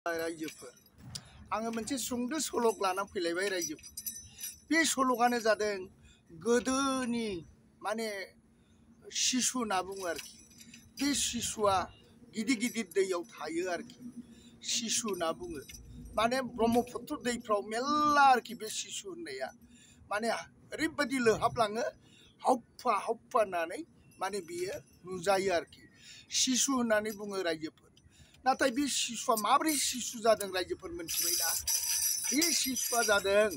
रायजोफोर आङो मोनसे सुंद' सल'क लाना फैलायबाय रायजोफोर बे सल'कानो जादों गोदोनि माने शिशु होनना बुङो आरोखि बे शिशुआ गिदिर गिदिर दैयाव थायो आरोखि शिशु होनना बुङो माने ब्रह्मपुत्र दैफ्राव मेल्ला आरोखि बे शिशु होननाया माने ओरैबायदि लोहाबलाङो हावफा हावफा होननानै माने बियो नुजायो आरोखि शिशु होननानै बुङो रायजोफोर नाथाय बे शिशुआ माब्रै शिशु जादों रायजोफोर मिन्थिबायना बे शिशुआ जादों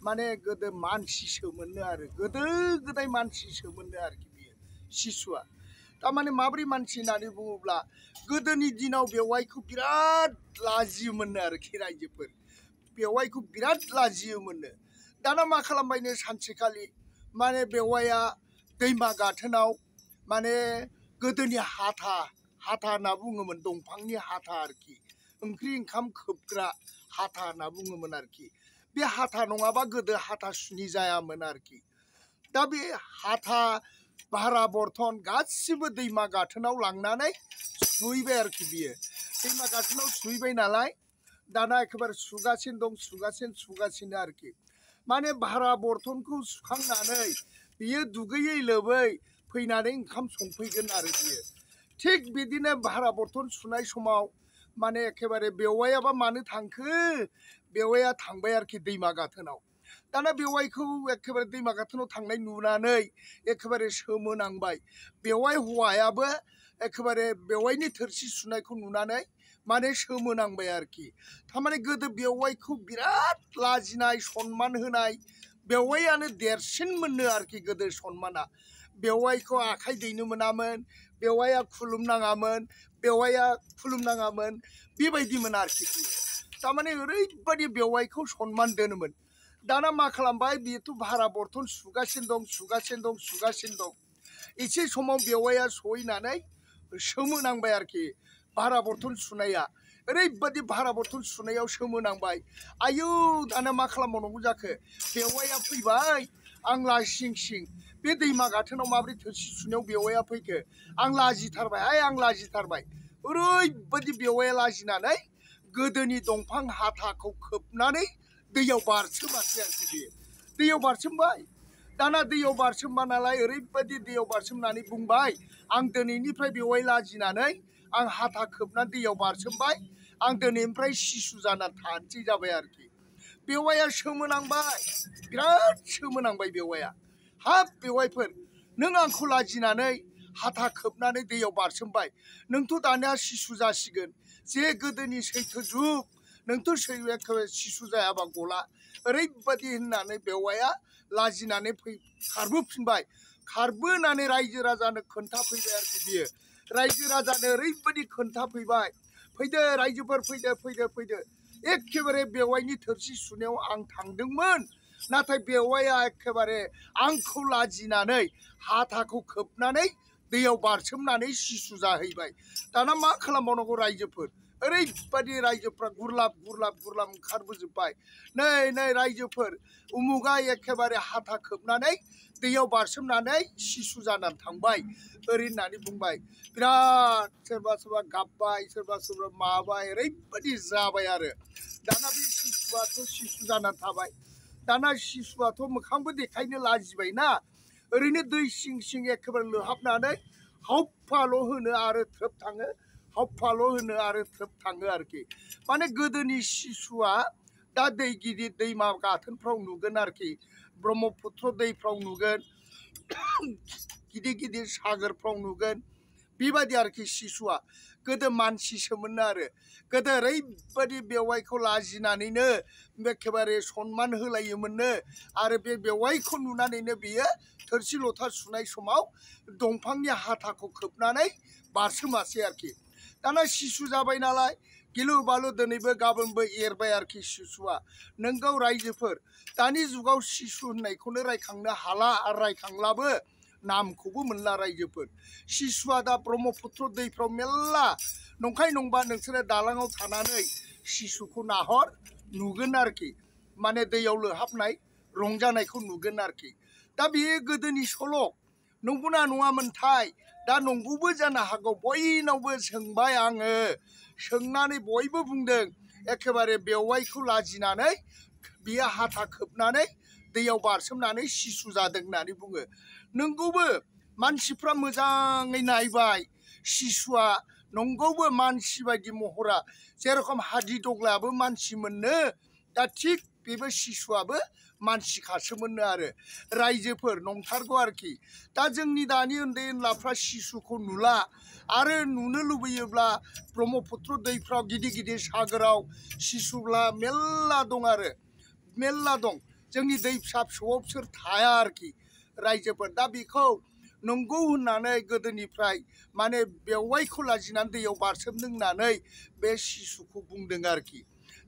माने गोदो मानसिसोमोननो आरो गोदो गोदाय मानसिसोमोननो आरोखि बियो शिशुआ थारमाने माब्रै मानसि होननानै बुङोब्ला गोदोनि दिनाव बेवाइखौ बिराद लाजियोमोननो आरोखि रायजोफोर बेवाइखौ बिराद लाजियोमोननो दाना मा खालामबायनो सानसेखालि माने बेवाइया दैमा गाथोनाव माने गोदोनि हाथा होनना बुङोमोन दंफांनि हाथा आरोखि ओंख्रि ओंखाम खोबग्रा हाथा होनना बुङोमोन आरोखि बे हाथा नङाबा गोदो हाथासुनि जायामोन आरोखि दा बे हाथा भारा बर्थन गासिबो दैमा गाथोनाव लांनानै सुहैबाय आरोखि बियो दैमा गाथोनाव सुहैबाय नालाय दाना एखेबारे सुगासिनो आरोखि माने भारा बर्थनखौ सुखांनानै बियो दुगैयै लोबै फैनानै ओंखाम संफैगोन आरो बियो थिग बिदिनो भारा बर्थन सुनाय समाव माने एखेबारे बेवाइयाबा मानो थांखो बेवाइया थांबाय आरोखि दैमा गाथोनाव दाना बेवाइखौ एखेबारे दैमा गाथोनाव थांनाय नुनानै एखेबारे सोमोनांबाय बेवाइ हौवायाबो एखेबारे बेवाइनि थोरसि सुनायखौ नुनानै माने सोमोनांबाय आरोखि थारमाने गोदो बेवाइखौ बिराद लाजिनाय सनमान होनाय बेवाइयानो देरसिन मोननो आरोखि गोदो सनमाना बेवाइखौ आखाइ दैनो मोनामोन बेवाइया खुलुमनाङामोन बेबायदिमोन आरोखि थारमाने ओरैबायदि बेवाइखौ सनमान दोनोमोन दाना मा खालामबाय बेथ' भारा बर्थन सुगासिनो दं एसे समाव बेवाइया सहैनानै सोमोनांबाय आरोखि भारा बर्थन सुनाया ओरैबायदि भारा बर्थन सुनायाव सोमोनांबाय आयौ दाना मा खालामबावनांगौ जाखो बेवाइया फैबाय आं लाजिं बे दैमा गाथोनाव माब्रै थोरसि सुनायाव बेवाइया फैखो आं लाजिथारबाय ओरैबायदि बेवाइया लाजिनानै गोदोनि दंफां हाथाखौ खोबनानै दैयाव बारसोमासै आरोखि बेयो दैयाव बारसोमबाय दाना दैयाव बारसोमबा नालाय ओरैबायदि दैयाव बारसोमनानै बुंबाय आं दिनैनिफ्राय बेवाइ लाजिनानै आं हाथा खोबनानै दैयाव बारसोमबाय आं दिनैनिफ्राय शिशु जानानै थानोसै जाबाय आरोखि बेवाइया सोमोनांबाय बिराद सोमोनांबाय बेवाइया हाब बेवाइफोर नों आंखौ लाजिनानै हाथा खोबनानै दैयाव बारसोमबाय नोंथ' दानिया शिशु जासिगोन जे गोदोनि सैथो जुग नोंथ' एखेबारे शिशु जायाबा गला ओरैबायदि होननानै बेवाइया लाजिनानै खारबोनानै रायजो राजानो खोन्थाफैबाय आरोखि बियो रायजो राजानो ओरैबायदि खोन्थाफैबाय फैदो रायजोफोर फैदो एखेबारे बेवाइनि थोरसि सुनायाव आं थांदोंमोन नाथाय बेवाइया एखेबारे आंखौ लाजिनानै हाथाखौ खोबनानै दैयाव बारसोमनानै शिशु जाहैबाय दाना मा खालामबावनांगौ रायजोफोर ओरैबायदि रायजोफ्रा गुरलाब ओंखारबोजोब्बाय नै रायजोफोर उमुगा एखेबारे हाथा खोबनानै दैयाव बारसोमनानै शिशु जानानै थांबाय ओरै होननानै बुंबाय बिराद सोरबा गाबबाय सोरबा माबाय ओरैबायदि जाबाय आरो दाना बे शिशुआथ' शिशु जानानै थाबाय दाना शिशुआथ' मोखांबो देखायनो लाजिबायना ओरैनो दै सिं एखेबारे लोहाबनानै हावफाल' होनो आरो थ्रोब थाङो आरोखि माने गोदोनि शिशुआ दा दै गिदिर दैमा गाथोनफ्राव नुगोन आरोखि ब्रह्मपुत्र दैफ्राव नुगोन गिदिर सागोरफ्राव नुगोन बेबायदि आरोखि शिशुआ गोदो मानसिसोमोननो आरो गोदो ओरैबायदि बेवाइखौ लाजिनानैनो एखेबारे सनमान होलायोमोननो आरो बे बेवाइखौ नुनानैनो बियो थोरसि लथा सुनाय समाव दंफांनि हाथाखौ खोबनानै बारसोमासै आरोखि दाना शिशु जाबाय नालाय गिलु बालु दिनैबो गाबोनबो एरबाय आरोखि शिशुआ नोंगौ रायजोफोर दानि जुगाव शिशु होननायखौनो रायखांनो हाला आरो रायखांलाबो नामखौबो मोनला रायजोफोर शिशुआ दा ब्रह्मपुत्र दैफ्राव मेल्ला नंखाय नंबा नोंसोरो दालाङाव थानानै शिशुखौ नाहर नुगोन आरोखि माने दैयाव लोहाबनाय रंजानायखौ नुगोन आरोखि दा बेयो गोदोनि सल' नंगौना नङामोनथाय दा नंगौबो जानो हागौ बयनावबो सोंबाय आङो सोंनानै बयबो बुंदों एखेबारे बेवाइखौ लाजिनानै बियो हाथा खोबनानै दैयाव बारसोमनानै शिशु जादों होननानै बुङो। नंगौबो मानसिफ्रा मोजाङै नायबाय शिशुआ नंगौबो मानसि बायदि महरा जेरखम हादि दग्लायाबो मानसिमोननो दा थिग बेबो शिशुआबो मानसिखासोमोननो आरो रायजोफोर नंथारगौ आरोखि। दा जोंनि दानि उन्दै उनलाफ्रा शिशुखौ नुला आरो नुनो लुबैयोब्ला ब्रह्मपुत्र दैफ्राव गिदिर गिदिर सागोराव शिशुब्ला मेल्ला दं आरो मेल्ला दं। जोंनि दै फिसा फिसौआव बिसोर थाया आरोखि रायजोफोर। दा बेखौ नंगौ होननानै गोदोनिफ्राय माने बेवाइखौ लाजिनानै दैयाव बारसोमदों होननानै बे शिशुखौ बुंदों आरोखि।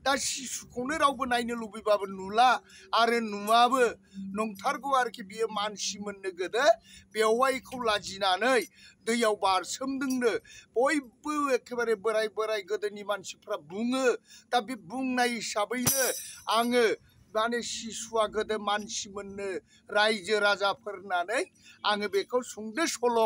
दा शिशुखौनो रावबो नायनो लुबैबाबो नुला आरो नुवाबो नंथारगौ आरोखि बियो मानसिमोननो गोदो बेवाइखौ लाजिनानै दैयाव बारसोमदोंनो बयबो एखेबारे बोराय बोराय गोदोनि मानसिफ्रा बुङो। दा बे बुंनाय हिसाबैनो आङो माने शिशुआ गोदो मानसिमोननो रायजो राजाफोर होननानै आङो बेखौ सुंद' सल'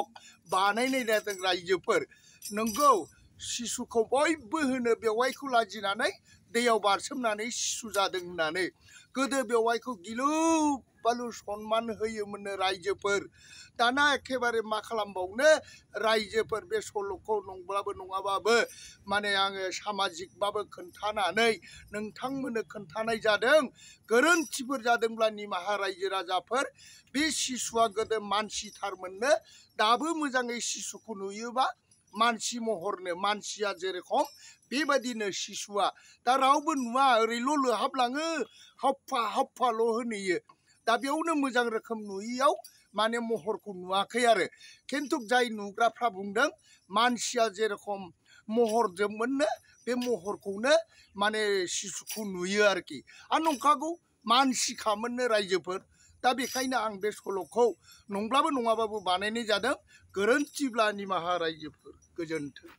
बानायनाय जादों रायजोफोर। नंगौ शिशुखौ बयबो होनो बेवाइखौ लाजिनानै दैयाव बारसोमनानै शिशु जादों होननानै। गोदो बेवाइखौ गिलु बालु सनमान होयोमोननो रायजोफोर। दाना एखेबारे मा खालामबावनो रायजोफोर बे सल'खौ नंब्लाबो नङाबाबो माने आङो सामाजिकबाबो खोन्थानानै नोंथांमोननो खोन्थानाय जादों। गोरोन्थिफोर जादोंब्ला निमाहा रायजो राजाफोर। बे शिशुआ गोदो मानसिथारमोननो दाबो मोजाङै शिशुखौ नुयोबा मानसि महरनो मानसिया जेरखम बेबायदिनो शिशुआ दा रावबो नुवा ओरैल' लोहाबलाङो हाफ्फा हाफ्फाल' होनहैयो। दा बेयावनो मोजां रोखोम नुयैयाव माने महरखौ नुवाखै आरो खिन्थु जाय नुग्राफ्रा बुंदों मानसिया जेरखम महरजोंमोननो बे महरखौनो माने शिशुखौ नुयो आरोखि। आरो नंखागौ मानसिखामोननो रायजोफोर। दा बेखायनो आं बे सल'खौ नंब्लाबो नङाबाबो बानायनाय जादों। गोरोन्थिब्ला निमाहा रायजोफोर। गोजोन्थों।